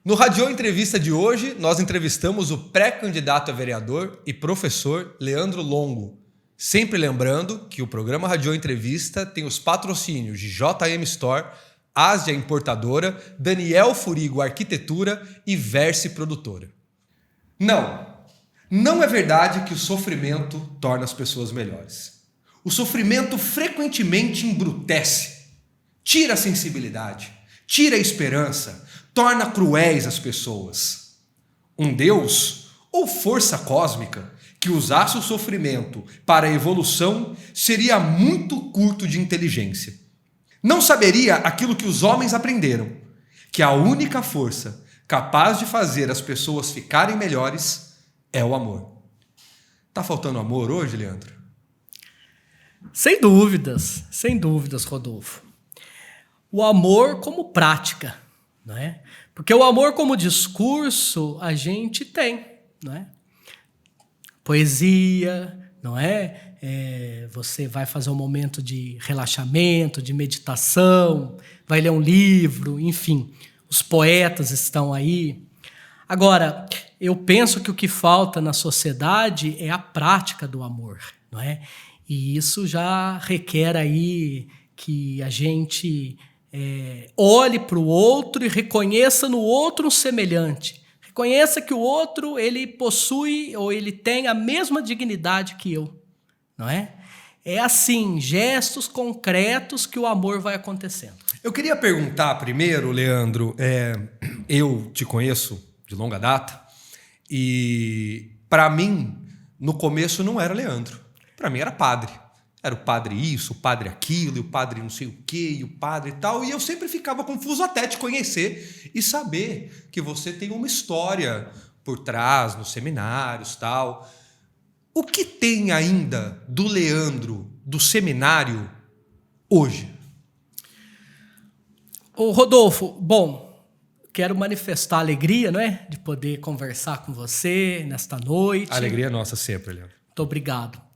No Radiô Entrevista de hoje, nós entrevistamos o pré-candidato a vereador e professor Leandro Longo. Sempre lembrando que o programa Radiô Entrevista tem os patrocínios de JM Store, Ásia Importadora, Daniel Furigo Arquitetura e Verse Produtora. Não é verdade que o sofrimento torna as pessoas melhores. O sofrimento frequentemente embrutece, tira a sensibilidade, tira a esperança, torna cruéis as pessoas. Um Deus ou força cósmica que usasse o sofrimento para a evolução seria muito curto de inteligência. Não saberia aquilo que os homens aprenderam, que a única força capaz de fazer as pessoas ficarem melhores é o amor. Tá faltando amor hoje, Leandro? Sem dúvidas, Rodolfo. O amor como prática, não é? Porque o amor como discurso a gente tem, não é? Poesia, não é? Você vai fazer um momento de relaxamento, de meditação, vai ler um livro, enfim, os poetas estão aí. Agora, eu penso que o que falta na sociedade é a prática do amor, não é? E isso já requer aí que a gente olhe para o outro e reconheça no outro um semelhante. Reconheça que o outro ele possui ou ele tem a mesma dignidade que eu. Não é? É assim, gestos concretos que o amor vai acontecendo. Eu queria perguntar primeiro, Leandro, eu te conheço de longa data e para mim, no começo não era Leandro, para mim era padre. Era o padre isso, o padre aquilo, e o padre não sei o quê, e o padre tal, e eu sempre ficava confuso até te conhecer e saber que você tem uma história por trás, nos seminários tal. O que tem ainda do Leandro, do seminário, hoje? Ô Rodolfo, bom, quero manifestar a alegria, não é? De poder conversar com você nesta noite. A alegria é nossa sempre, Leandro. Muito obrigado.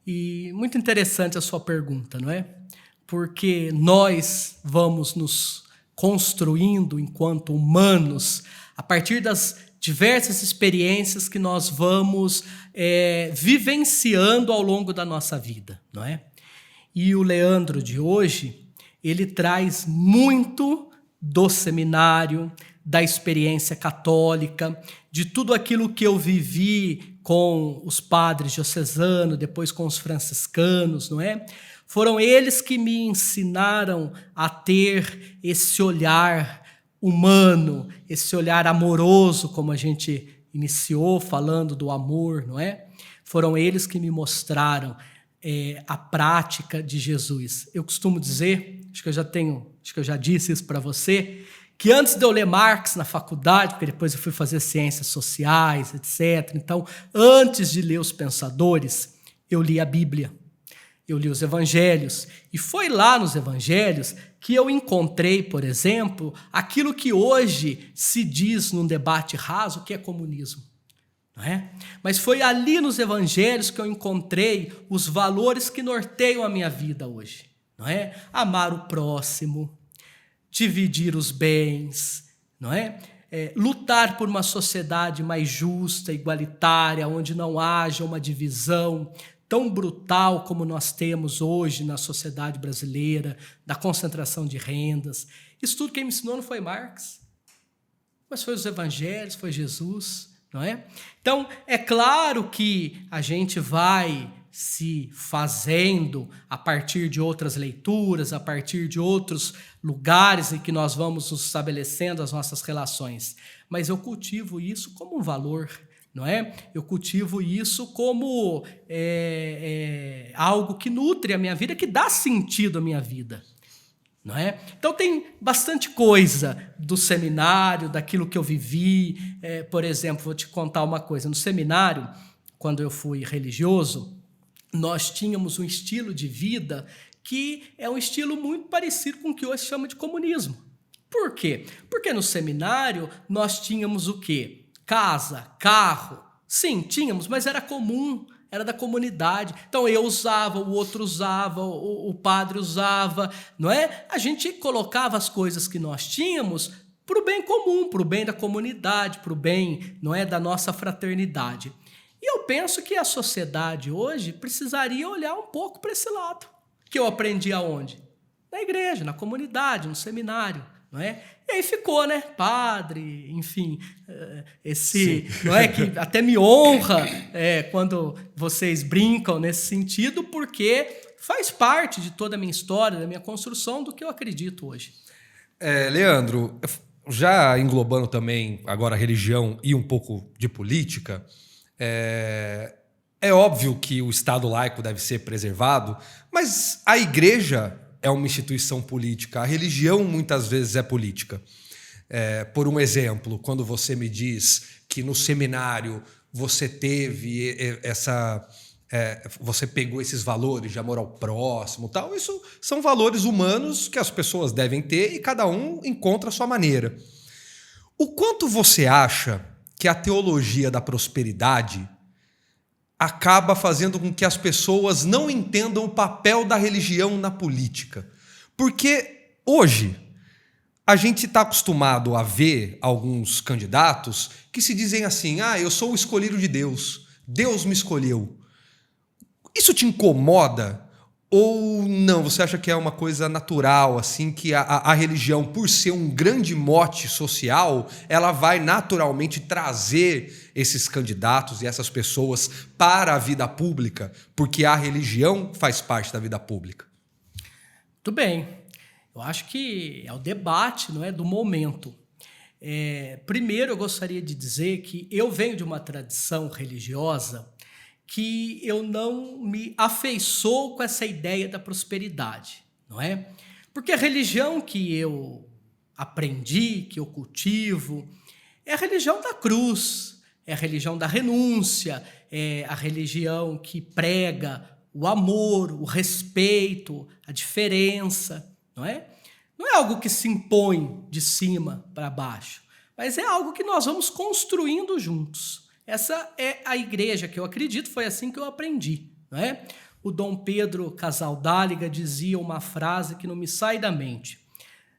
E muito interessante a sua pergunta, não é? Porque nós vamos nos construindo enquanto humanos a partir das diversas experiências que nós vamos vivenciando ao longo da nossa vida, não é? E o Leandro de hoje, ele traz muito do seminário, da experiência católica, de tudo aquilo que eu vivi com os padres diocesanos, depois com os franciscanos, não é? Foram eles que me ensinaram a ter esse olhar humano, esse olhar amoroso, como a gente iniciou falando do amor, não é? Foram eles que me mostraram a prática de Jesus. Eu costumo dizer, acho que eu já disse isso para você, que antes de eu ler Marx na faculdade, porque depois eu fui fazer ciências sociais, etc. Então, antes de ler os pensadores, eu li a Bíblia, eu li os evangelhos. E foi lá nos evangelhos que eu encontrei, por exemplo, aquilo que hoje se diz num debate raso, que é comunismo. Não é? Mas foi ali nos evangelhos que eu encontrei os valores que norteiam a minha vida hoje. Não é? Amar o próximo, dividir os bens, não é? Lutar por uma sociedade mais justa, igualitária, onde não haja uma divisão tão brutal como nós temos hoje na sociedade brasileira, da concentração de rendas. Isso tudo quem me ensinou não foi Marx, mas foi os evangelhos, foi Jesus, não é? Então, é claro que a gente vai se fazendo a partir de outras leituras, a partir de outros lugares em que nós vamos nos estabelecendo as nossas relações. Mas eu cultivo isso como um valor, não é? Eu cultivo isso como algo que nutre a minha vida, que dá sentido à minha vida, não é? Então tem bastante coisa do seminário, daquilo que eu vivi. Por exemplo, vou te contar uma coisa. No seminário, quando eu fui religioso, nós tínhamos um estilo de vida que é um estilo muito parecido com o que hoje se chama de comunismo. Por quê? Porque no seminário nós tínhamos o quê? Casa, carro. Sim, tínhamos, mas era comum, era da comunidade. Então eu usava, o outro usava, o padre usava, não é? A gente colocava as coisas que nós tínhamos para o bem comum, para o bem da comunidade, para o bem, não é, da nossa fraternidade. E eu penso que a sociedade hoje precisaria olhar um pouco para esse lado, que eu aprendi aonde? Na igreja, na comunidade, no seminário, não é? E aí ficou, né? Padre, enfim, esse, não é, que até me honra quando vocês brincam nesse sentido, porque faz parte de toda a minha história, da minha construção, do que eu acredito hoje. Leandro, já englobando também agora a religião e um pouco de política, é óbvio que o Estado laico deve ser preservado, mas a igreja é uma instituição política, a religião muitas vezes é política. Por um exemplo, quando você me diz que no seminário você teve você pegou esses valores de amor ao próximo, tal, isso são valores humanos que as pessoas devem ter e cada um encontra a sua maneira. O quanto você acha que a teologia da prosperidade acaba fazendo com que as pessoas não entendam o papel da religião na política? Porque hoje a gente está acostumado a ver alguns candidatos que se dizem assim: eu sou o escolhido de Deus, Deus me escolheu. Isso te incomoda? Ou não? Você acha que é uma coisa natural, assim, que a religião, por ser um grande mote social, ela vai naturalmente trazer esses candidatos e essas pessoas para a vida pública, porque a religião faz parte da vida pública? Muito bem. Eu acho que é o debate, não é, do momento. Primeiro, eu gostaria de dizer que eu venho de uma tradição religiosa que eu não me afeiçoo com essa ideia da prosperidade, não é? Porque a religião que eu aprendi, que eu cultivo, é a religião da cruz, é a religião da renúncia, é a religião que prega o amor, o respeito, a diferença, não é? Não é algo que se impõe de cima para baixo, mas é algo que nós vamos construindo juntos. Essa é a igreja que eu acredito, foi assim que eu aprendi, não é? O Dom Pedro Casaldáliga dizia uma frase que não me sai da mente: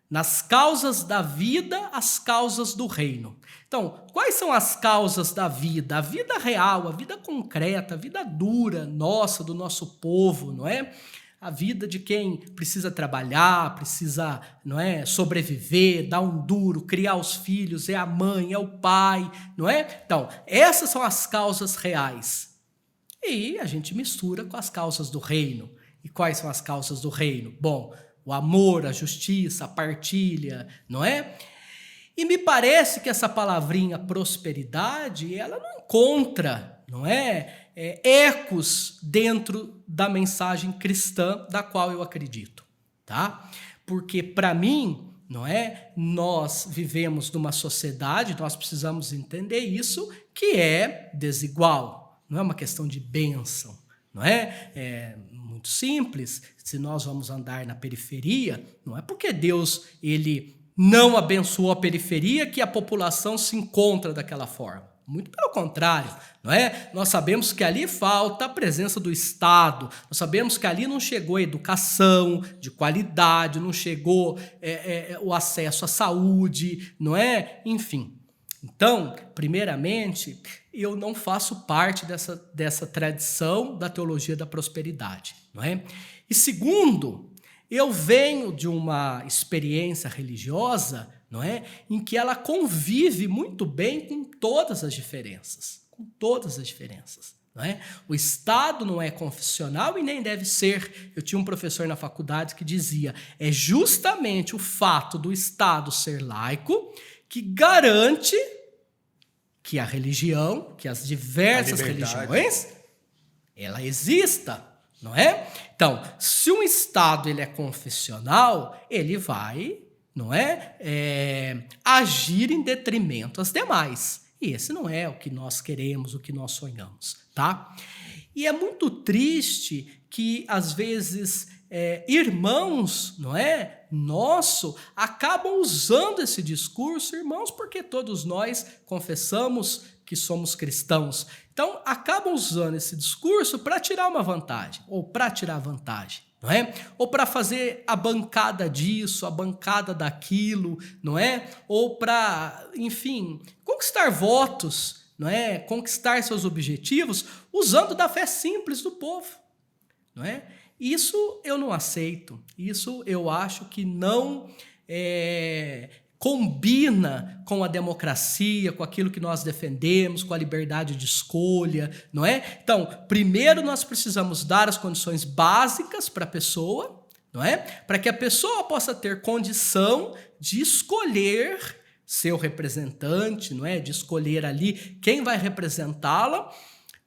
nas causas da vida, as causas do reino. Então, quais são as causas da vida? A vida real, a vida concreta, a vida dura nossa, do nosso povo, não é? A vida de quem precisa trabalhar, precisa, não é, sobreviver, dar um duro, criar os filhos, é a mãe, é o pai, não é? Então, essas são as causas reais. E a gente mistura com as causas do reino. E quais são as causas do reino? Bom, o amor, a justiça, a partilha, não é? E me parece que essa palavrinha prosperidade, ela não encontra, não é, ecos dentro da mensagem cristã da qual eu acredito, tá? Porque para mim, não é, nós vivemos numa sociedade, nós precisamos entender isso, que é desigual, não é uma questão de bênção, não é? É muito simples. Se nós vamos andar na periferia, não é porque Deus ele não abençoou a periferia que a população se encontra daquela forma. Muito pelo contrário, não é? Nós sabemos que ali falta a presença do Estado, nós sabemos que ali não chegou a educação de qualidade, não chegou o acesso à saúde, não é? Enfim. Então, primeiramente, eu não faço parte dessa tradição da teologia da prosperidade, não é? E segundo, eu venho de uma experiência religiosa, não é, em que ela convive muito bem com todas as diferenças, não é? O Estado não é confessional e nem deve ser. Eu tinha um professor na faculdade que dizia: é justamente o fato do Estado ser laico que garante que a religião, que as diversas religiões, ela exista, não é? Então, se um Estado ele é confessional, ele vai, não é, agir em detrimento às demais. E esse não é o que nós queremos, o que nós sonhamos, tá? E é muito triste que, às vezes, irmãos, não é, nosso, acabam usando esse discurso, irmãos, porque todos nós confessamos que somos cristãos. Então, acabam usando esse discurso para tirar uma vantagem, ou para tirar vantagem, não é? Ou para fazer a bancada disso, a bancada daquilo, não é? Ou para, enfim, conquistar votos, não é? Conquistar seus objetivos usando da fé simples do povo, não é? Isso eu não aceito. Isso eu acho que não combina com a democracia, com aquilo que nós defendemos, com a liberdade de escolha, não é? Então, primeiro nós precisamos dar as condições básicas para a pessoa, não é? Para que a pessoa possa ter condição de escolher seu representante, não é? De escolher ali quem vai representá-la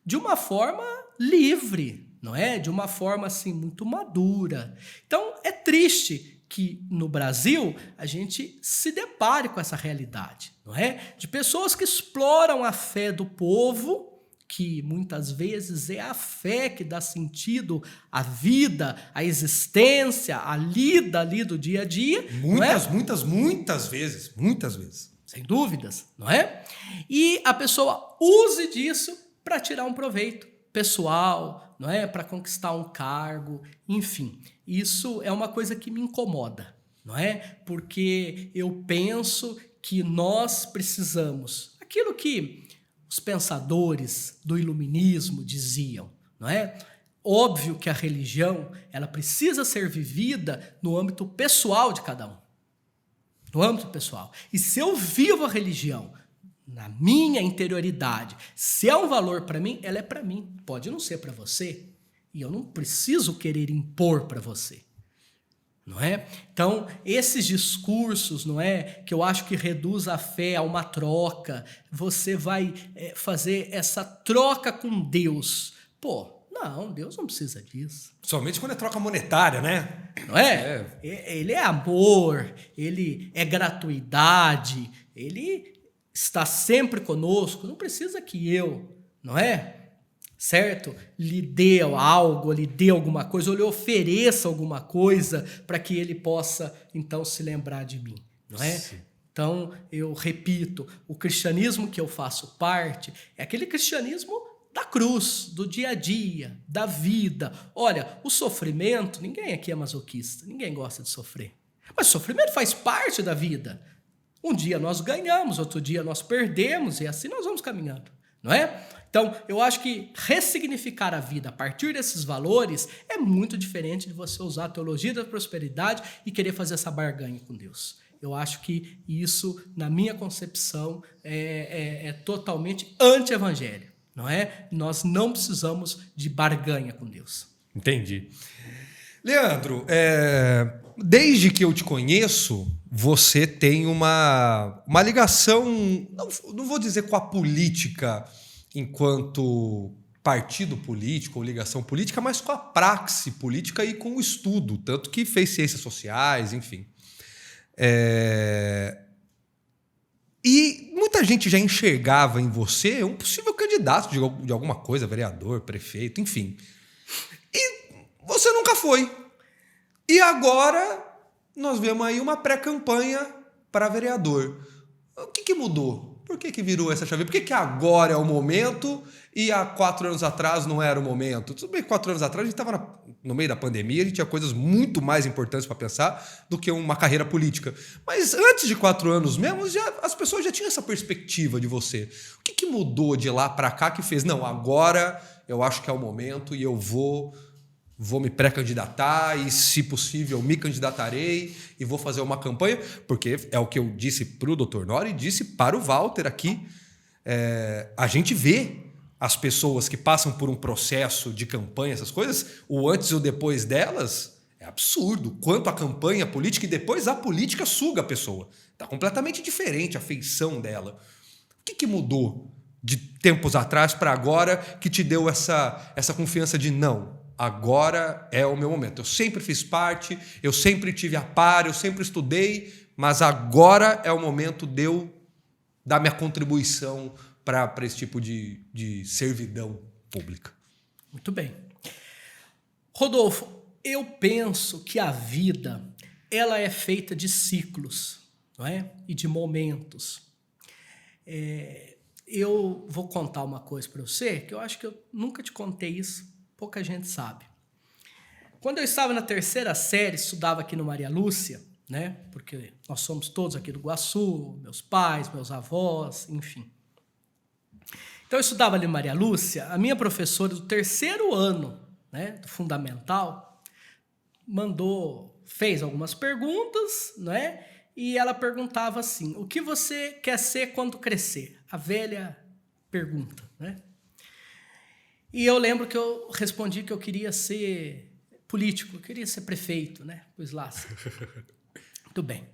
de uma forma livre, não é? De uma forma assim muito madura. Então, é triste que no Brasil a gente se depare com essa realidade, não é? De pessoas que exploram a fé do povo, que muitas vezes é a fé que dá sentido à vida, à existência, à lida ali do dia a dia. Muitas vezes. Sem dúvidas, não é? E a pessoa use disso para tirar um proveito pessoal, não é? Para conquistar um cargo, enfim. Isso é uma coisa que me incomoda, não é? Porque eu penso que nós precisamos, aquilo que os pensadores do iluminismo diziam, não é? Óbvio que a religião, ela precisa ser vivida no âmbito pessoal de cada um. No âmbito pessoal. E se eu vivo a religião na minha interioridade, se é um valor para mim, ela é para mim. Pode não ser para você. E eu não preciso querer impor para você. Não é? Então, esses discursos, não é, que eu acho que reduz a fé a uma troca, você vai fazer essa troca com Deus. Pô, não, Deus não precisa disso. Somente quando é troca monetária, né? Não é? Ele é amor, ele é gratuidade, ele está sempre conosco, não precisa que eu, não é? Certo? Lhe dê algo, lhe dê alguma coisa, ou lhe ofereça alguma coisa para que ele possa, então, se lembrar de mim, não é? Sim. Então, eu repito, o cristianismo que eu faço parte é aquele cristianismo da cruz, do dia a dia, da vida. Olha, o sofrimento, ninguém aqui é masoquista, ninguém gosta de sofrer. Mas o sofrimento faz parte da vida. Um dia nós ganhamos, outro dia nós perdemos, e assim nós vamos caminhando, não é? Então, eu acho que ressignificar a vida a partir desses valores é muito diferente de você usar a teologia da prosperidade e querer fazer essa barganha com Deus. Eu acho que isso, na minha concepção, é totalmente anti-evangelho, não é? Nós não precisamos de barganha com Deus. Entendi. Leandro, desde que eu te conheço, você tem uma ligação, não vou dizer com a política enquanto partido político ou ligação política, mas com a praxe política e com o estudo, tanto que fez ciências sociais, enfim. E muita gente já enxergava em você um possível candidato de alguma coisa, vereador, prefeito, enfim. E você nunca foi. E agora nós vemos aí uma pré-campanha para vereador. O que mudou? Por que virou essa chave? Por que agora é o momento e há 4 anos atrás não era o momento? Tudo bem que 4 anos atrás a gente estava no meio da pandemia, a gente tinha coisas muito mais importantes para pensar do que uma carreira política. Mas antes de 4 anos mesmo, as pessoas já tinham essa perspectiva de você. O que mudou de lá para cá que fez? Não, agora eu acho que é o momento e eu vou me pré-candidatar e, se possível, me candidatarei e vou fazer uma campanha, porque é o que eu disse para o Dr. Nori e disse para o Walter aqui. A gente vê as pessoas que passam por um processo de campanha, essas coisas, o antes e o depois delas, é absurdo. Quanto a campanha política e depois a política suga a pessoa. Está completamente diferente a feição dela. O que mudou de tempos atrás para agora que te deu essa confiança de não? Agora é o meu momento. Eu sempre fiz parte, eu sempre tive a par, eu sempre estudei, mas agora é o momento de eu dar minha contribuição para esse tipo de servidão pública. Muito bem. Rodolfo, eu penso que a vida ela é feita de ciclos, não é? E de momentos. Eu vou contar uma coisa para você, que eu acho que eu nunca te contei isso. Pouca gente sabe. Quando eu estava na 3ª série, estudava aqui no Maria Lúcia, né? Porque nós somos todos aqui do Iguaçu, meus pais, meus avós, enfim. Então eu estudava ali no Maria Lúcia, a minha professora do 3º ano, né, do fundamental, fez algumas perguntas, né? E ela perguntava assim: o que você quer ser quando crescer? A velha pergunta, né? E eu lembro que eu respondi que eu queria ser político, eu queria ser prefeito, né? Pois lá. Assim. Muito bem.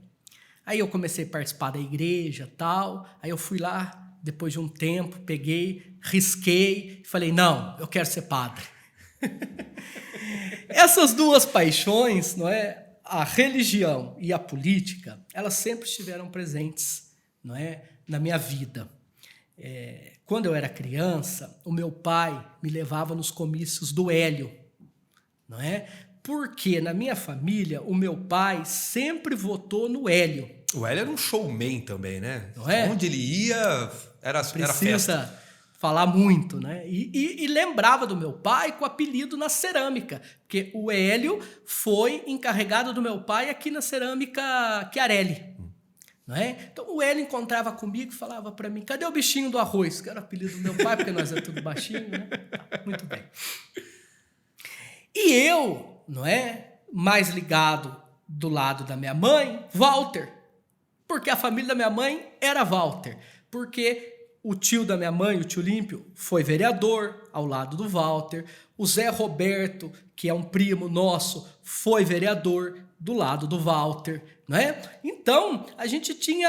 Aí eu comecei a participar da igreja, tal. Aí eu fui lá, depois de um tempo, peguei, risquei e falei: não, eu quero ser padre. Essas duas paixões, não é? A religião e a política, elas sempre estiveram presentes, não é? Na minha vida. Quando eu era criança, o meu pai me levava nos comícios do Hélio, não é? Porque na minha família, o meu pai sempre votou no Hélio. O Hélio era um showman também, né? Não é? Onde ele ia, era festa. Precisa falar muito, né? E lembrava do meu pai com o apelido na cerâmica, porque o Hélio foi encarregado do meu pai aqui na cerâmica Chiarelli. Não é? Então o Hélio encontrava comigo e falava para mim: cadê o bichinho do arroz? Que era o apelido do meu pai, porque nós é tudo baixinho, né? Muito bem. E eu, não é? Mais ligado do lado da minha mãe, Walter. Porque a família da minha mãe era Walter. Porque o tio da minha mãe, o tio Límpio, foi vereador ao lado do Walter. O Zé Roberto, que é um primo nosso, foi vereador do lado do Walter, não é? Então, a gente tinha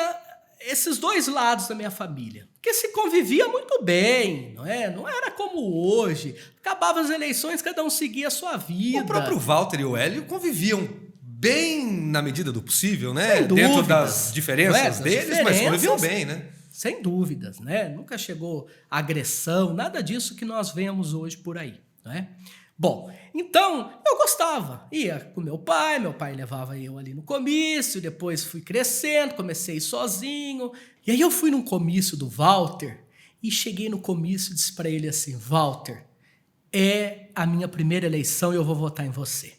esses dois lados da minha família, que se convivia muito bem, não é? Não era como hoje. Acabava as eleições, cada um seguia a sua vida. O próprio Walter e o Hélio conviviam bem na medida do possível, né? Sem dúvidas. Dentro das diferenças deles, mas conviviam bem, né? Sem dúvidas, né? Nunca chegou agressão, nada disso que nós vemos hoje por aí, né? Bom, então eu gostava, ia com meu pai levava eu ali no comício, depois fui crescendo, comecei sozinho, e aí eu fui num comício do Walter e cheguei no comício e disse para ele assim: Walter, é a minha primeira eleição e eu vou votar em você.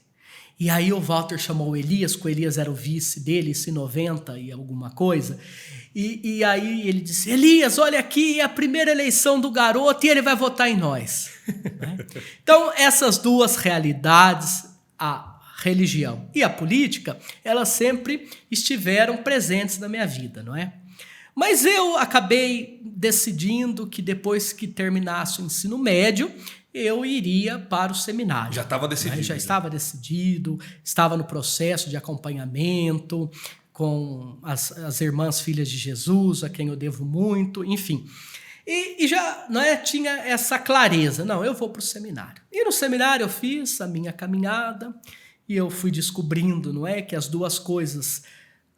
E aí o Walter chamou o Elias, que o Elias era o vice dele, isso em 90 e alguma coisa. E aí ele disse: Elias, olha aqui, é a primeira eleição do garoto e ele vai votar em nós. Né? Então, essas duas realidades, a religião e a política, elas sempre estiveram presentes na minha vida, não é? Mas eu acabei decidindo que depois que terminasse o ensino médio, eu iria para o seminário. Já estava decidido. Já estava decidido, estava no processo de acompanhamento com as irmãs filhas de Jesus, a quem eu devo muito, enfim. E já, não é, tinha essa clareza: não, eu vou para o seminário. E no seminário eu fiz a minha caminhada e eu fui descobrindo, não é, que as duas coisas,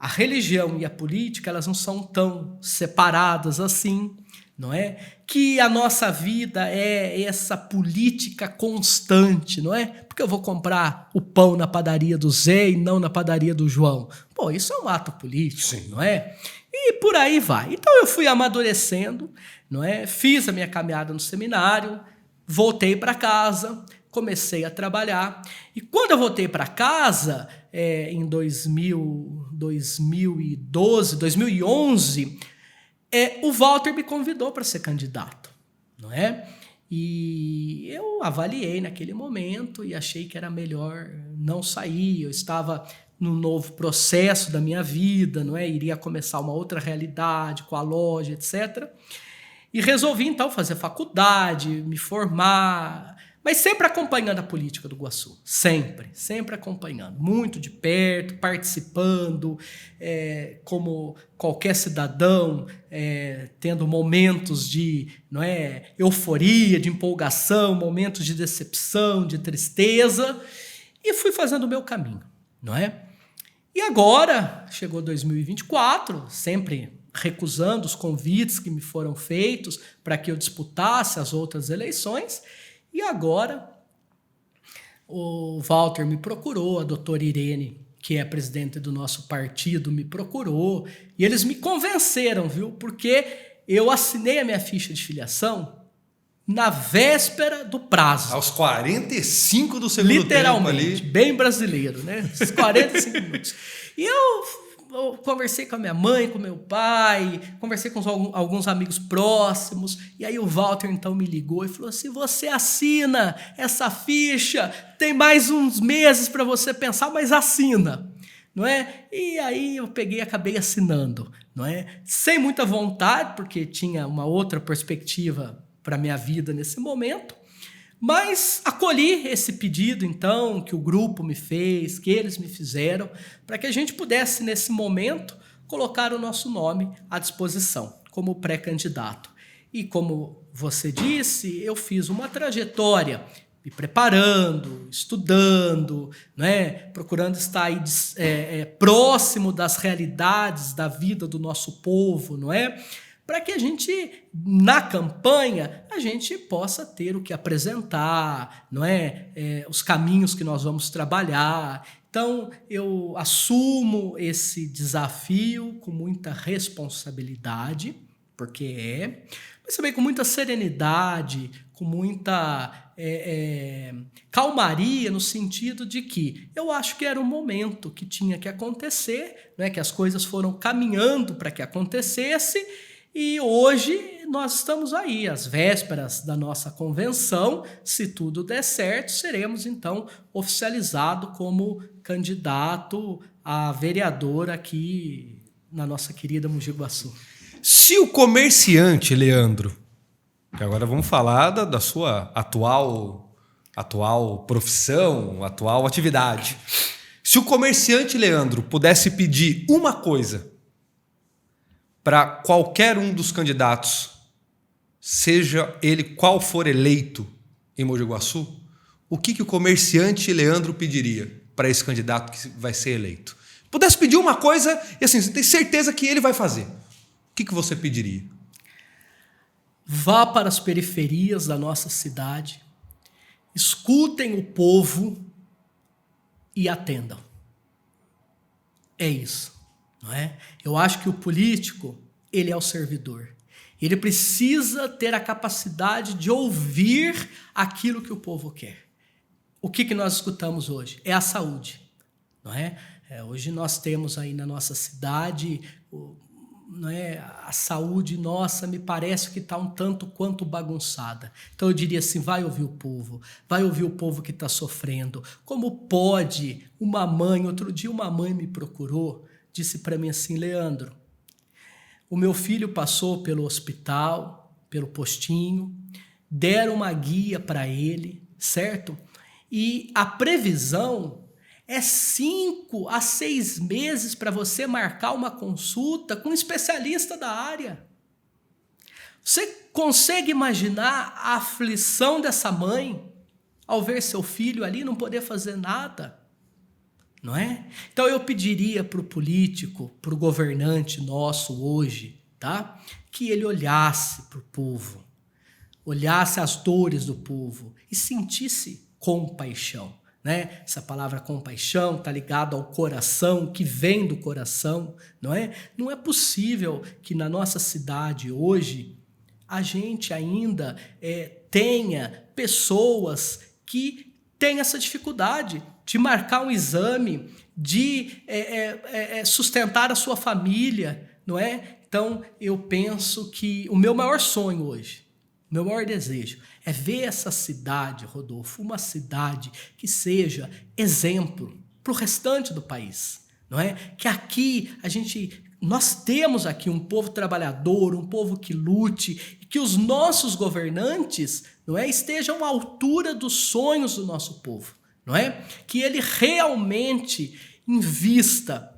a religião e a política, elas não são tão separadas assim, não é? Que a nossa vida é essa política constante, não é? Porque eu vou comprar o pão na padaria do Zé e não na padaria do João. Pô, isso é um ato político, sim, não é? E por aí vai. Então eu fui amadurecendo, não é? Fiz a minha caminhada no seminário, voltei para casa, comecei a trabalhar. E quando eu voltei para casa, em 2012, 2011... o Walter me convidou para ser candidato, não é? E eu avaliei naquele momento e achei que era melhor não sair. Eu estava num novo processo da minha vida, não é? Iria começar uma outra realidade com a loja, etc. E resolvi, então, fazer faculdade, me formar, mas sempre acompanhando a política do Iguaçu. Sempre acompanhando. Muito de perto, participando, como qualquer cidadão, tendo momentos de, não é, euforia, de empolgação, momentos de decepção, de tristeza, e fui fazendo o meu caminho, não é? E agora, chegou 2024, sempre recusando os convites que me foram feitos para que eu disputasse as outras eleições. E agora, o Walter me procurou, a doutora Irene, que é presidente do nosso partido, me procurou, e eles me convenceram, viu? Porque eu assinei a minha ficha de filiação na véspera do prazo. Aos 45 do segundo tempo ali. Literalmente, bem brasileiro, né? Os 45 minutos. E eu conversei com a minha mãe, com meu pai, conversei com alguns amigos próximos, e aí o Walter então me ligou e falou assim: você assina essa ficha, tem mais uns meses para você pensar, mas assina, não é? E aí eu peguei e acabei assinando, não é? Sem muita vontade, porque tinha uma outra perspectiva para a minha vida nesse momento, mas acolhi esse pedido, então, que o grupo me fez, que eles me fizeram, para que a gente pudesse, nesse momento, colocar o nosso nome à disposição como pré-candidato. E como você disse, eu fiz uma trajetória me preparando, estudando, né, procurando estar aí, próximo das realidades da vida do nosso povo, não é? Para que a gente, na campanha, a gente possa ter o que apresentar, não é? Os caminhos que nós vamos trabalhar. Então, eu assumo esse desafio com muita responsabilidade, porque mas também com muita serenidade, com muita calmaria, no sentido de que eu acho que era o momento que tinha que acontecer, né? Que as coisas foram caminhando para que acontecesse. E hoje nós estamos aí, às vésperas da nossa convenção. Se tudo der certo, seremos então oficializados como candidato a vereador aqui na nossa querida Mogi Guaçu. Se o comerciante, Leandro, que agora vamos falar da sua atual profissão, atual atividade. Se o comerciante, Leandro, pudesse pedir uma coisa para qualquer um dos candidatos, seja ele qual for eleito em Mogi Guaçu, o que o comerciante Leandro pediria para esse candidato que vai ser eleito? Pudesse pedir uma coisa e assim, você tem certeza que ele vai fazer. O que você pediria? Vá para as periferias da nossa cidade, escutem o povo e atendam. É isso. Não é? Eu acho que o político, ele é o servidor. Ele precisa ter a capacidade de ouvir aquilo que o povo quer. O que nós escutamos hoje? É a saúde. Não é? Hoje nós temos aí na nossa cidade, não é? A saúde nossa me parece que está um tanto quanto bagunçada. Então eu diria assim, vai ouvir o povo que está sofrendo. Como pode uma mãe, outro dia uma mãe me procurou, disse para mim assim: Leandro, o meu filho passou pelo hospital, pelo postinho, deram uma guia para ele, certo? E a previsão é 5 a 6 meses para você marcar uma consulta com um especialista da área. Você consegue imaginar a aflição dessa mãe ao ver seu filho ali não poder fazer nada? Não é? Então eu pediria para o político, para o governante nosso hoje, tá? Que ele olhasse para o povo, olhasse as dores do povo e sentisse compaixão, né? Essa palavra compaixão está ligada ao coração, que vem do coração, não é? Não é possível que na nossa cidade hoje a gente ainda tenha pessoas que têm essa dificuldade de marcar um exame, de sustentar a sua família, não é? Então, eu penso que o meu maior sonho hoje, o meu maior desejo é ver essa cidade, Rodolfo, uma cidade que seja exemplo para o restante do país, não é? Que aqui nós temos aqui um povo trabalhador, um povo que lute, e que os nossos governantes, não é, estejam à altura dos sonhos do nosso povo. Não é? Que ele realmente invista,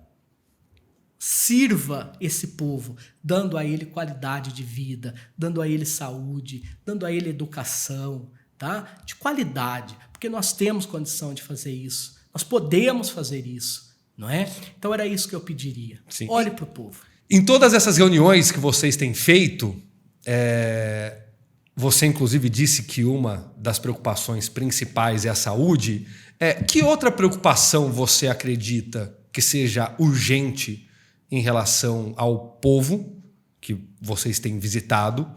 sirva esse povo, dando a ele qualidade de vida, dando a ele saúde, dando a ele educação, tá? De qualidade, porque nós temos condição de fazer isso, nós podemos fazer isso, não é? Então era isso que eu pediria. Sim. Olhe para o povo. Em todas essas reuniões que vocês têm feito, você, inclusive, disse que uma das preocupações principais é a saúde. Que outra preocupação você acredita que seja urgente em relação ao povo que vocês têm visitado?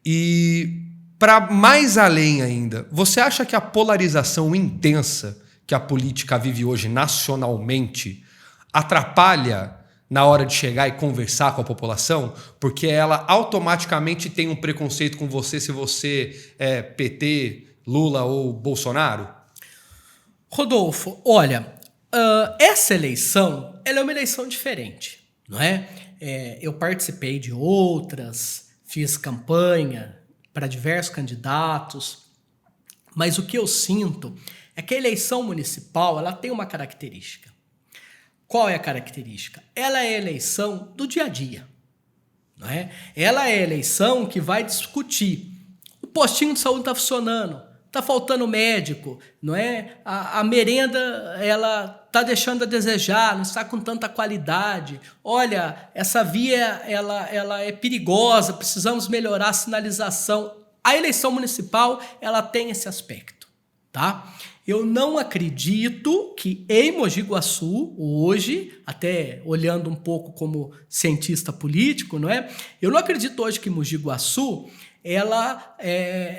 E para mais além ainda, você acha que a polarização intensa que a política vive hoje nacionalmente atrapalha na hora de chegar e conversar com a população? Porque ela automaticamente tem um preconceito com você se você é PT, Lula ou Bolsonaro? Rodolfo, olha, essa eleição ela é uma eleição diferente, não é? Eu participei de outras, fiz campanha para diversos candidatos, mas o que eu sinto é que a eleição municipal ela tem uma característica. Qual é a característica? Ela é a eleição do dia a dia, não é? Ela é a eleição que vai discutir o postinho de saúde está funcionando, está faltando médico, não é? A merenda ela está deixando a desejar, não está com tanta qualidade. Olha, essa via ela é perigosa, precisamos melhorar a sinalização. A eleição municipal ela tem esse aspecto, tá? Eu não acredito que em Mogi Guaçu, hoje, até olhando um pouco como cientista político, não é? Eu não acredito hoje que Mogi Guaçu ela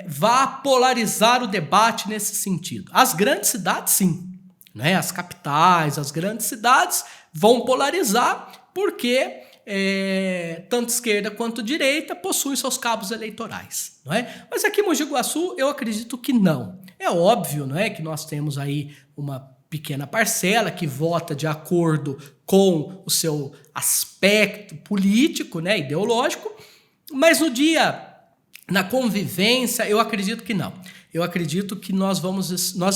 vá polarizar o debate nesse sentido. As grandes cidades, sim. Né? As capitais, as grandes cidades vão polarizar porque tanto esquerda quanto direita possuem seus cabos eleitorais. Não é? Mas aqui em Mogi Guaçu eu acredito que não. É óbvio, não é, que nós temos aí uma pequena parcela que vota de acordo com o seu aspecto político, né, ideológico, mas na convivência, eu acredito que não. Eu acredito que nós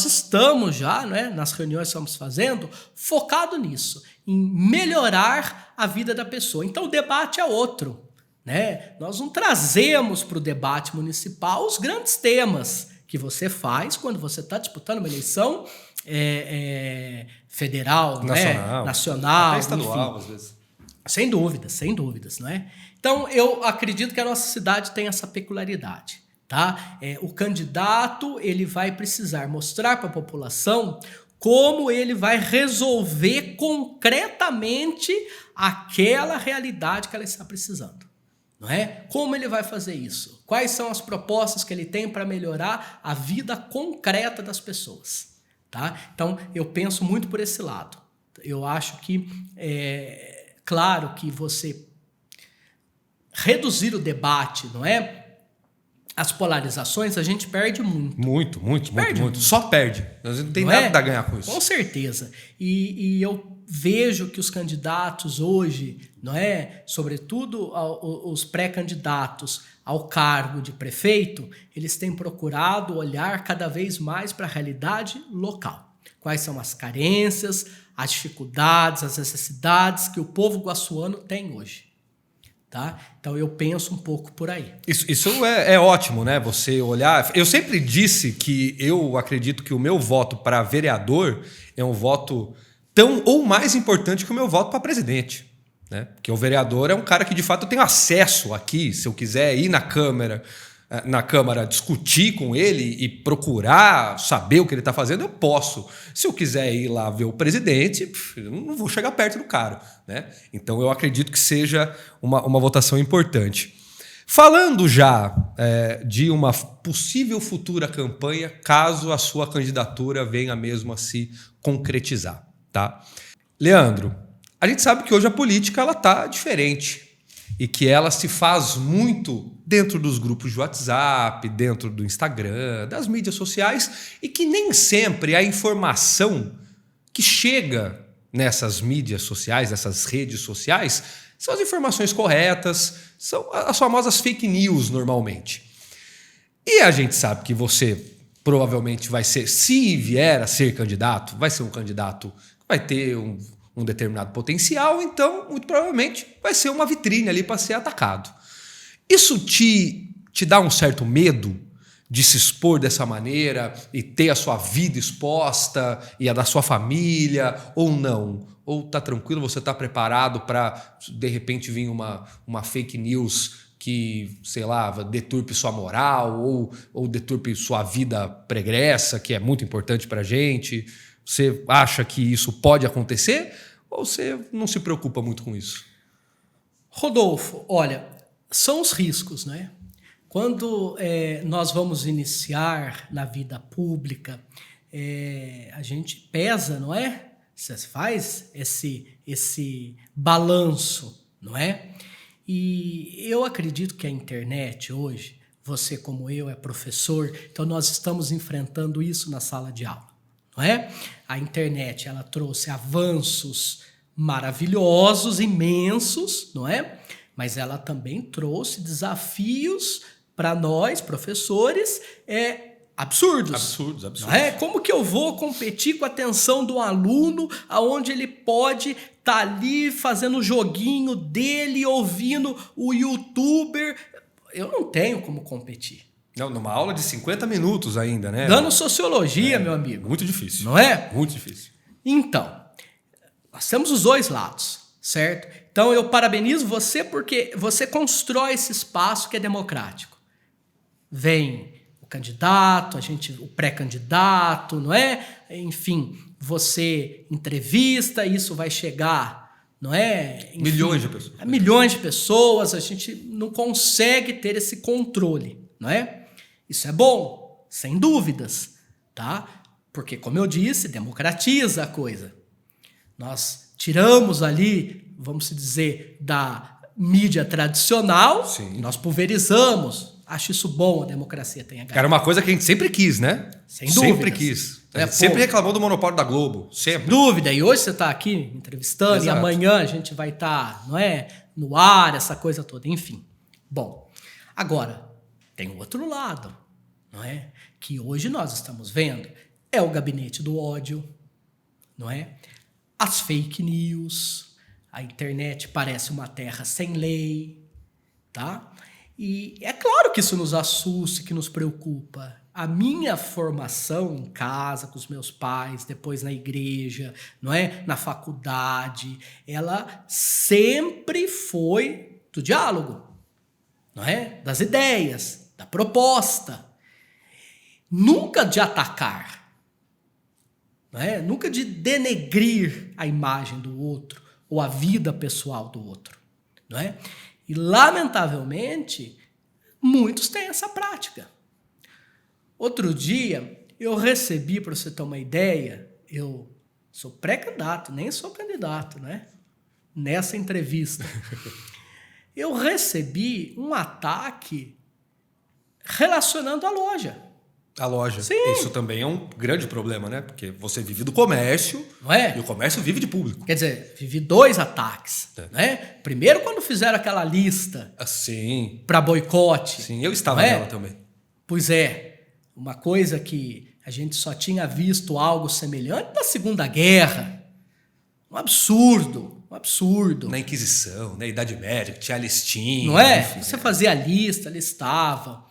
estamos já, né, nas reuniões que estamos fazendo, focado nisso, em melhorar a vida da pessoa. Então o debate é outro, né? Nós não trazemos para o debate municipal os grandes temas que você faz quando você está disputando uma eleição federal, nacional, até estadual, enfim. às vezes. Sem dúvidas, não é? Então, eu acredito que a nossa cidade tem essa peculiaridade, tá? O candidato, ele vai precisar mostrar para a população como ele vai resolver concretamente aquela realidade que ela está precisando, não é? Como ele vai fazer isso? Quais são as propostas que ele tem para melhorar a vida concreta das pessoas, tá? Então, eu penso muito por esse lado. Eu acho que, claro que você reduzir o debate, não é? As polarizações, a gente perde muito. Muito. Só perde. Nós não tem nada a ganhar com isso. Com certeza. E eu vejo que os candidatos hoje, não é? Sobretudo os pré-candidatos ao cargo de prefeito, eles têm procurado olhar cada vez mais para a realidade local. Quais são as carências, as dificuldades, as necessidades que o povo guaçuano tem hoje. Tá? Então eu penso um pouco por aí. Isso é ótimo, né? Você olhar. Eu sempre disse que eu acredito que o meu voto para vereador é um voto tão ou mais importante que o meu voto para presidente, né? Porque o vereador é um cara que de fato eu tenho acesso aqui, se eu quiser ir na Câmara discutir com ele e procurar saber o que ele está fazendo, eu posso. Se eu quiser ir lá ver o presidente, eu não vou chegar perto do cara, né? Então eu acredito que seja uma votação importante. Falando já de uma possível futura campanha, caso a sua candidatura venha mesmo a se concretizar, tá? Leandro, a gente sabe que hoje a política ela tá diferente. E que ela se faz muito dentro dos grupos de WhatsApp, dentro do Instagram, das mídias sociais, e que nem sempre a informação que chega nessas mídias sociais, nessas redes sociais, são as informações corretas, são as famosas fake news normalmente. E a gente sabe que você provavelmente vai ser, se vier a ser candidato, vai ser um candidato que vai ter um determinado potencial, então, muito provavelmente, vai ser uma vitrine ali para ser atacado. Isso te dá um certo medo de se expor dessa maneira e ter a sua vida exposta e a da sua família, ou não? Ou tá tranquilo, você tá preparado para, de repente, vir uma fake news que, sei lá, deturpe sua moral ou deturpe sua vida pregressa, que é muito importante para a gente? Você acha que isso pode acontecer ou você não se preocupa muito com isso? Rodolfo, olha, são os riscos, né? Quando nós vamos iniciar na vida pública, a gente pesa, não é? Você faz esse balanço, não é? E eu acredito que a internet hoje, você como eu é professor, então nós estamos enfrentando isso na sala de aula, não é? A internet, ela trouxe avanços maravilhosos, imensos, não é? Mas ela também trouxe desafios para nós, professores, absurdos. Absurdos. Não é? Como que eu vou competir com a atenção do aluno, aonde ele pode estar ali fazendo o joguinho dele, ouvindo o youtuber? Eu não tenho como competir. Não, numa aula de 50 minutos ainda, né? Dando sociologia, meu amigo. Muito difícil. Não é? Muito difícil. Então, nós temos os dois lados, certo? Então, eu parabenizo você porque você constrói esse espaço que é democrático. Vem o candidato, o pré-candidato, não é? Enfim, você entrevista, isso vai chegar, não é? Enfim, milhões de pessoas. Milhões de pessoas, a gente não consegue ter esse controle, não é? Isso é bom, sem dúvidas, tá? Porque, como eu disse, democratiza a coisa. Nós tiramos ali, vamos dizer, da mídia tradicional, Sim. nós pulverizamos. Acho isso bom, a democracia tem a ganhar. Era uma coisa que a gente sempre quis, né? Sem dúvidas. Sempre quis. A gente sempre reclamou do monopólio da Globo. Sempre. Sem dúvida. E hoje você está aqui entrevistando. Exato. E amanhã a gente vai estar, não é, no ar, essa coisa toda. Enfim. Bom, agora, tem o outro lado, não é? Que hoje nós estamos vendo. É o gabinete do ódio, não é? As fake news. A internet parece uma terra sem lei, tá? E é claro que isso nos assusta, que nos preocupa. A minha formação em casa, com os meus pais, depois na igreja, não é? Na faculdade, ela sempre foi do diálogo, não é? Das ideias, da proposta. Nunca de atacar, não é? Nunca de denegrir a imagem do outro ou a vida pessoal do outro, não é? E, lamentavelmente, muitos têm essa prática. Outro dia, eu recebi, para você ter uma ideia, eu sou pré-candidato, nem sou candidato, né? Nessa entrevista. Eu recebi um ataque relacionando a loja. A loja. Sim. Isso também é um grande problema, né? Porque você vive do comércio, não é? E o comércio vive de público. Quer dizer, vivi 2 ataques, né? Primeiro quando fizeram aquela lista para boicote. Sim, eu estava nela também. Pois é, uma coisa que a gente só tinha visto algo semelhante na Segunda Guerra. Um absurdo. Na Inquisição, na Idade Média, tinha listinha. Não é? Enfim, você fazia a lista, listava.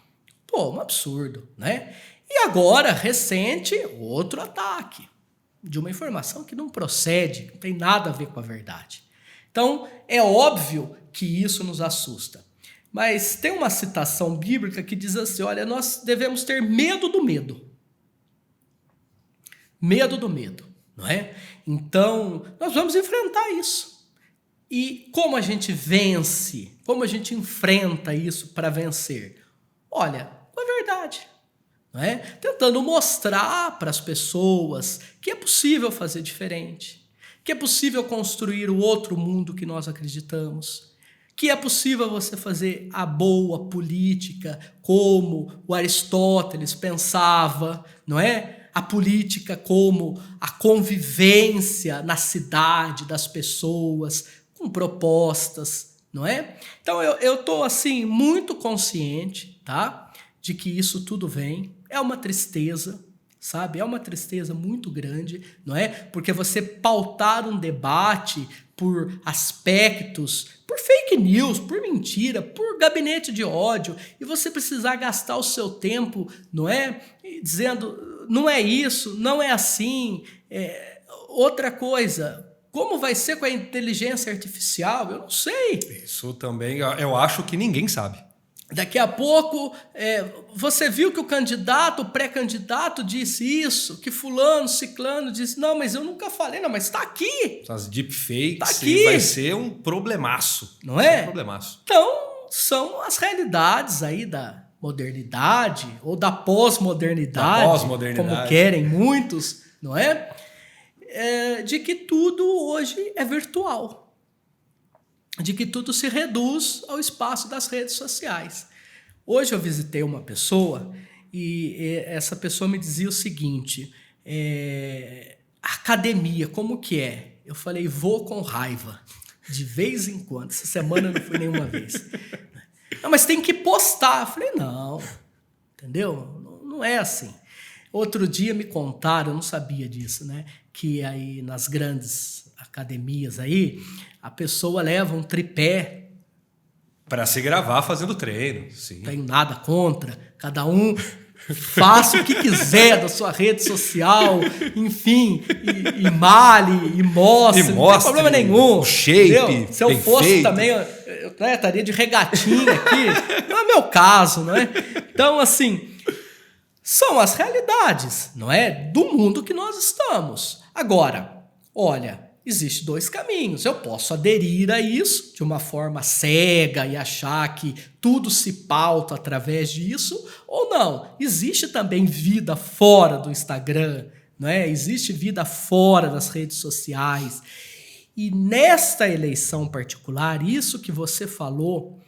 Pô, um absurdo, né? E agora, recente, outro ataque de uma informação que não procede, não tem nada a ver com a verdade. Então, é óbvio que isso nos assusta. Mas tem uma citação bíblica que diz assim, olha, nós devemos ter medo do medo. Medo do medo, não é? Então, nós vamos enfrentar isso. E como a gente vence? Como a gente enfrenta isso para vencer? Olha, com a verdade. Não é? Tentando mostrar para as pessoas que é possível fazer diferente, que é possível construir o outro mundo que nós acreditamos, que é possível você fazer a boa política como o Aristóteles pensava, não é? A política como a convivência na cidade das pessoas, com propostas, não é? Então eu estou assim muito consciente, tá? De que isso tudo vem. É uma tristeza, sabe? É uma tristeza muito grande, não é? Porque você pautar um debate por aspectos, por fake news, por mentira, por gabinete de ódio, e você precisar gastar o seu tempo, não é? Dizendo, não é isso, não é assim. Outra coisa, como vai ser com a inteligência artificial? Eu não sei. Isso também, eu acho que ninguém sabe. Daqui a pouco, você viu que o candidato, o pré-candidato disse isso, que fulano, ciclano disse, não, mas eu nunca falei, não, mas está aqui. As deepfakes, tá aqui. Vai ser um problemaço. Não é? Um problemaço. Então, são as realidades aí da modernidade ou da pós-modernidade, como querem muitos, não é? De que tudo hoje é virtual, de que tudo se reduz ao espaço das redes sociais. Hoje eu visitei uma pessoa e essa pessoa me dizia o seguinte: academia, como que é? Eu falei, vou com raiva, de vez em quando. Essa semana eu não fui nenhuma vez. Não, mas tem que postar. Eu falei, não, entendeu? Não é assim. Outro dia me contaram, eu não sabia disso, né? Que aí nas grandes academias aí, a pessoa leva um tripé para se gravar fazendo treino. Sim. Não tenho nada contra. Cada um faça o que quiser da sua rede social, enfim, e male, e mostre, não tem problema nenhum. O shape, entendeu? Se eu fosse feito. Também, eu estaria de regatinha aqui. Não é meu caso, não é? Então, assim, são as realidades, não é? Do mundo que nós estamos. Agora, olha, existem dois caminhos. Eu posso aderir a isso de uma forma cega e achar que tudo se pauta através disso, ou não. Existe também vida fora do Instagram, não é? Existe vida fora das redes sociais. E nesta eleição particular, isso que você falou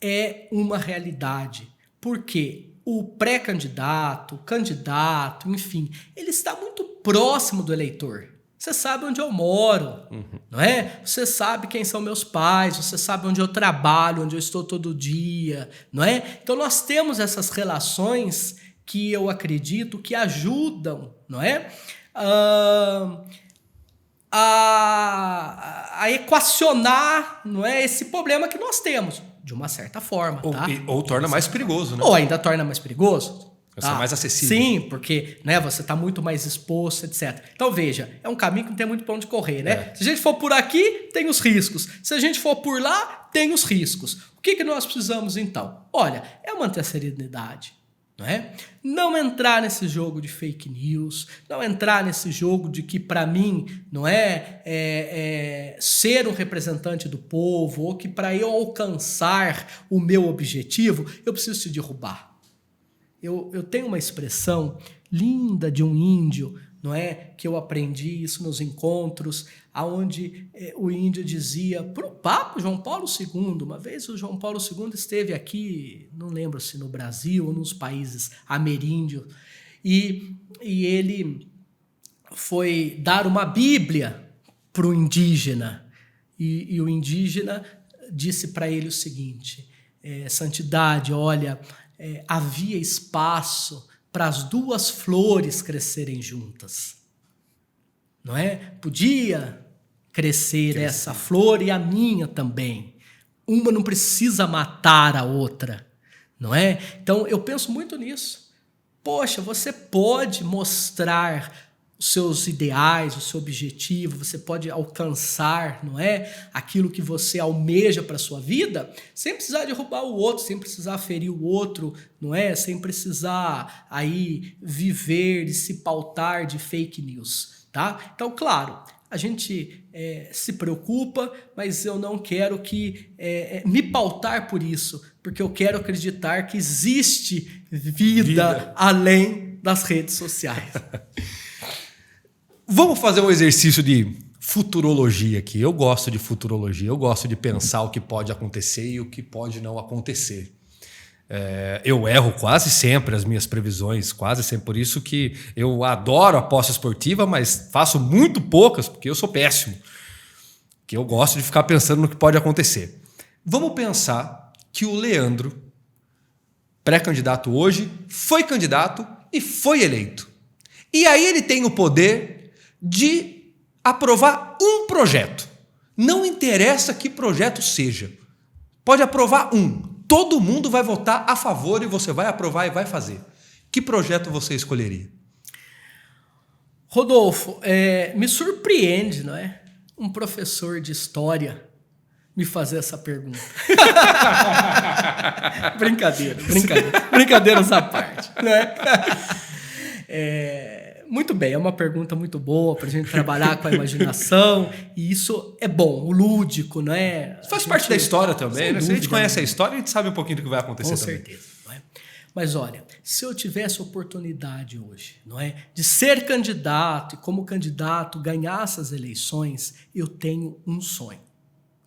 é uma realidade. Porque o pré-candidato, o candidato, enfim, ele está muito próximo do eleitor. Você sabe onde eu moro, não é? Você sabe quem são meus pais, você sabe onde eu trabalho, onde eu estou todo dia, não é? Então nós temos essas relações que eu acredito que ajudam, não é? A equacionar, não é, esse problema que nós temos, de uma certa forma. Ou torna mais perigoso, né? Ou ainda torna mais perigoso. Tá. Mais acessível. Sim, porque né, você está muito mais exposto, etc. Então, veja, é um caminho que não tem muito para onde correr, né? Se a gente for por aqui, tem os riscos. Se a gente for por lá, tem os riscos. O que nós precisamos, então? Olha, é manter a serenidade, não é? Não entrar nesse jogo de fake news, não entrar nesse jogo de que, para mim, não é ser um representante do povo, ou que para eu alcançar o meu objetivo, eu preciso te derrubar. Eu tenho uma expressão linda de um índio, não é? Que eu aprendi isso nos encontros, aonde o índio dizia para o Papa João Paulo II, uma vez o João Paulo II esteve aqui, não lembro se no Brasil ou nos países ameríndios, e ele foi dar uma Bíblia para o indígena, e o indígena disse para ele o seguinte: santidade, olha, havia espaço para as duas flores crescerem juntas, não é? Podia crescer essa flor e a minha também. Uma não precisa matar a outra, não é? Então eu penso muito nisso. Poxa, você pode mostrar os seus ideais, o seu objetivo, você pode alcançar, não é? Aquilo que você almeja para a sua vida, sem precisar derrubar o outro, sem precisar ferir o outro, não é? Sem precisar aí viver e se pautar de fake news, tá? Então, claro, a gente se preocupa, mas eu não quero que me pautar por isso, porque eu quero acreditar que existe vida além das redes sociais. Vamos fazer um exercício de futurologia aqui. Eu gosto de futurologia, eu gosto de pensar o que pode acontecer e o que pode não acontecer. Eu erro quase sempre as minhas previsões, quase sempre. Por isso que eu adoro a aposta esportiva, mas faço muito poucas, porque eu sou péssimo. Que eu gosto de ficar pensando no que pode acontecer. Vamos pensar que o Leandro, pré-candidato hoje, foi candidato e foi eleito. E aí ele tem o poder de aprovar um projeto. Não interessa que projeto seja. Pode aprovar um. Todo mundo vai votar a favor e você vai aprovar e vai fazer. Que projeto você escolheria? Rodolfo, me surpreende, não é? Um professor de história me fazer essa pergunta. Brincadeiras à parte, não é? Muito bem, é uma pergunta muito boa para a gente trabalhar com a imaginação, e isso é bom, o lúdico, não é? Faz parte da história também, né? Se a gente conhece a história, a gente sabe um pouquinho do que vai acontecer também. Com certeza, não é? Mas olha, se eu tivesse oportunidade hoje, não é, de ser candidato e como candidato ganhar essas eleições, eu tenho um sonho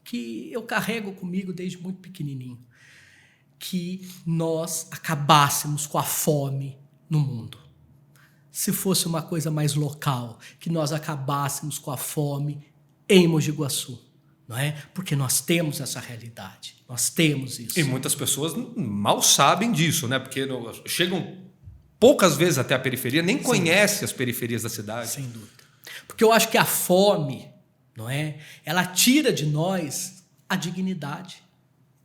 que eu carrego comigo desde muito pequenininho, que nós acabássemos com a fome no mundo. Se fosse uma coisa mais local, que nós acabássemos com a fome em Mogi Guaçu, não é? Porque nós temos essa realidade, nós temos isso. E muitas pessoas mal sabem disso, né? Porque chegam poucas vezes até a periferia, nem conhecem as periferias da cidade. Sem dúvida. Porque eu acho que a fome, não é? Ela tira de nós a dignidade.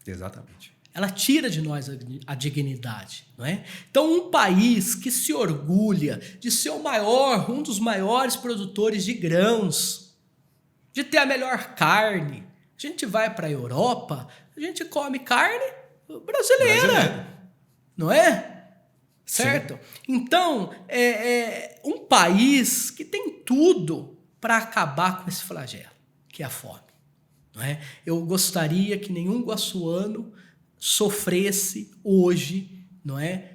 Exatamente. Ela tira de nós a dignidade, não é? Então, um país que se orgulha de ser um dos maiores produtores de grãos, de ter a melhor carne. A gente vai para a Europa, a gente come carne brasileira. Não é? Certo? Sim. Então, é um país que tem tudo para acabar com esse flagelo, que é a fome. Não é? Eu gostaria que nenhum guaçuano sofresse hoje, não é?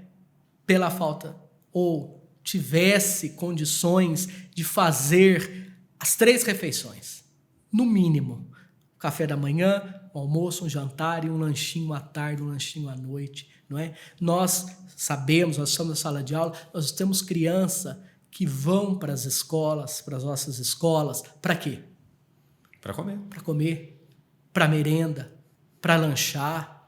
Pela falta, ou tivesse condições de fazer as 3 refeições, no mínimo. Café da manhã, um almoço, um jantar e um lanchinho à tarde, um lanchinho à noite, não é? Nós sabemos, nós estamos na sala de aula, nós temos crianças que vão para as escolas, para as nossas escolas, para quê? Para comer. Para comer, para merenda, para lanchar.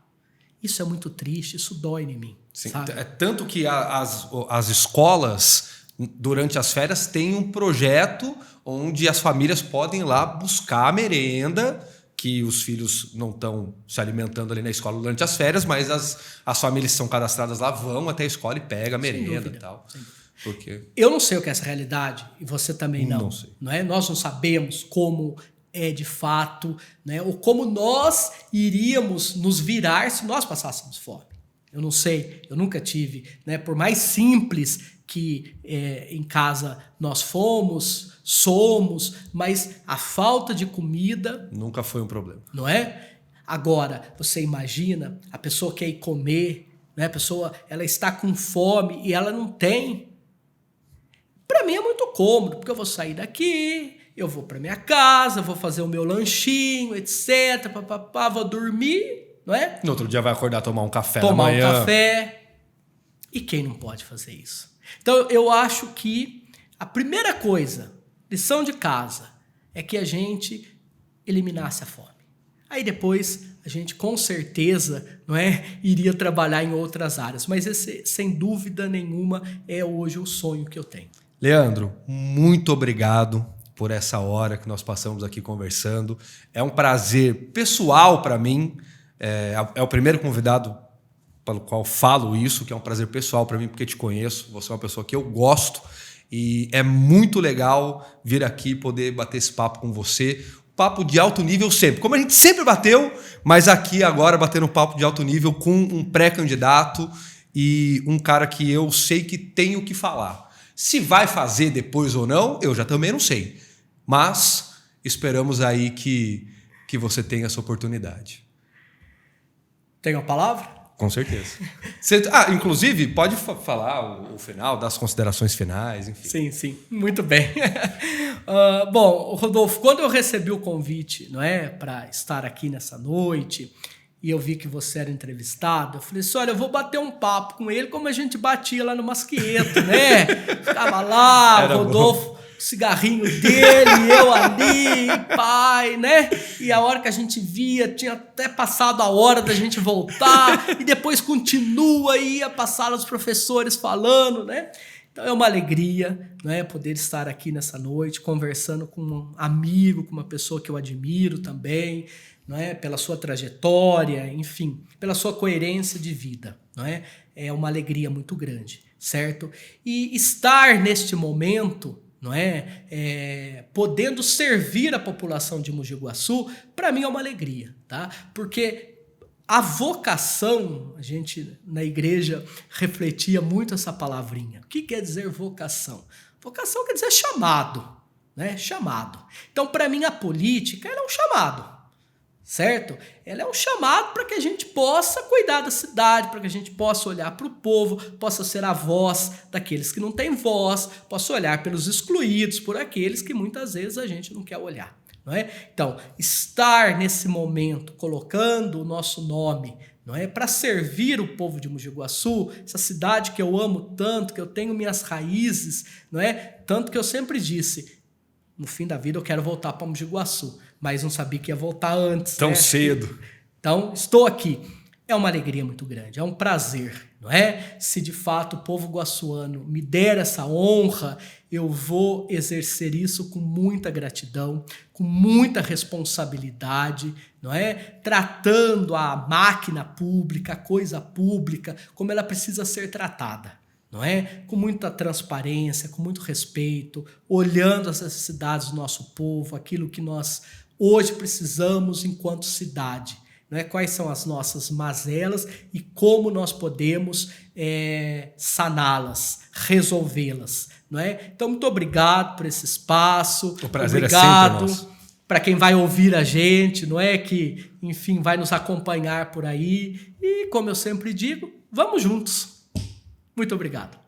Isso é muito triste, isso dói em mim. Sim, sabe? É tanto que as escolas, durante as férias, têm um projeto onde as famílias podem ir lá buscar a merenda, que os filhos não estão se alimentando ali na escola durante as férias, mas as famílias que são cadastradas lá vão até a escola e pegam a merenda e tal. Porque... Eu não sei o que é essa realidade, e você também não. Não sei. Não é? Nós não sabemos como é de fato, né? Ou como nós iríamos nos virar se nós passássemos fome. Eu não sei, eu nunca tive, né? Por mais simples que em casa nós somos, mas a falta de comida... Nunca foi um problema. Não é? Agora, você imagina, a pessoa quer ir comer, né? A pessoa ela está com fome e ela não tem. Para mim é muito cômodo, porque eu vou sair daqui... Eu vou para minha casa, vou fazer o meu lanchinho, etc. Vou dormir, não é? No outro dia vai acordar, tomar um café da manhã. Tomar um café. E quem não pode fazer isso? Então, eu acho que a primeira coisa, lição de casa, é que a gente eliminasse a fome. Aí depois, a gente com certeza, não é, iria trabalhar em outras áreas. Mas esse, sem dúvida nenhuma, é hoje o sonho que eu tenho. Leandro, muito obrigado por essa hora que nós passamos aqui conversando. É um prazer pessoal para mim. É o primeiro convidado pelo qual falo isso, que é um prazer pessoal para mim, porque te conheço. Você é uma pessoa que eu gosto. E é muito legal vir aqui e poder bater esse papo com você. Papo de alto nível sempre. Como a gente sempre bateu, mas aqui agora batendo um papo de alto nível com um pré-candidato e um cara que eu sei que tem o que falar. Se vai fazer depois ou não, eu já também não sei. Mas esperamos aí que você tenha essa oportunidade. Tem uma palavra? Com certeza. Inclusive, pode falar o final, das considerações finais, enfim. Sim. Muito bem. Bom, Rodolfo, quando eu recebi o convite, não é, para estar aqui nessa noite... E eu vi que você era entrevistado, eu falei assim, olha, eu vou bater um papo com ele como a gente batia lá no Masquieto, né? Ficava lá, o Rodolfo, cigarrinho dele, eu ali, pai, né? E a hora que a gente via, tinha até passado a hora da gente voltar, e depois continua, ia passar os professores falando, né? Então é uma alegria, né, poder estar aqui nessa noite, conversando com um amigo, com uma pessoa que eu admiro também, não é? Pela sua trajetória, enfim, pela sua coerência de vida, não é? É uma alegria muito grande, certo? E estar neste momento, não é? Podendo servir a população de Mogi Guaçu, para mim é uma alegria, tá? Porque a vocação, a gente na igreja refletia muito essa palavrinha. O que quer dizer vocação? Vocação quer dizer chamado, né? Chamado. Então, para mim, a política ela é um chamado. certo? Ela é um chamado para que a gente possa cuidar da cidade, para que a gente possa olhar para o povo, possa ser a voz daqueles que não têm voz, possa olhar pelos excluídos, por aqueles que muitas vezes a gente não quer olhar, não é? Então, estar nesse momento colocando o nosso nome, não é, para servir o povo de Mogi Guaçu, essa cidade que eu amo tanto, que eu tenho minhas raízes, não é? Tanto que eu sempre disse, no fim da vida eu quero voltar para Mogi Guaçu, mas não sabia que ia voltar antes. Tão né? cedo. Então, estou aqui. É uma alegria muito grande, é um prazer, não é? Se de fato o povo guaçuano me der essa honra, eu vou exercer isso com muita gratidão, com muita responsabilidade, não é? Tratando a máquina pública, a coisa pública, como ela precisa ser tratada, não é? Com muita transparência, com muito respeito, olhando as necessidades do nosso povo, aquilo que nós hoje precisamos enquanto cidade. Não é? Quais são as nossas mazelas e como nós podemos saná-las, resolvê-las. Não é? Então, muito obrigado por esse espaço. O prazer obrigado é sempre nosso. Para quem vai ouvir a gente, não é? Que, enfim, vai nos acompanhar por aí. E, como eu sempre digo, vamos juntos. Muito obrigado.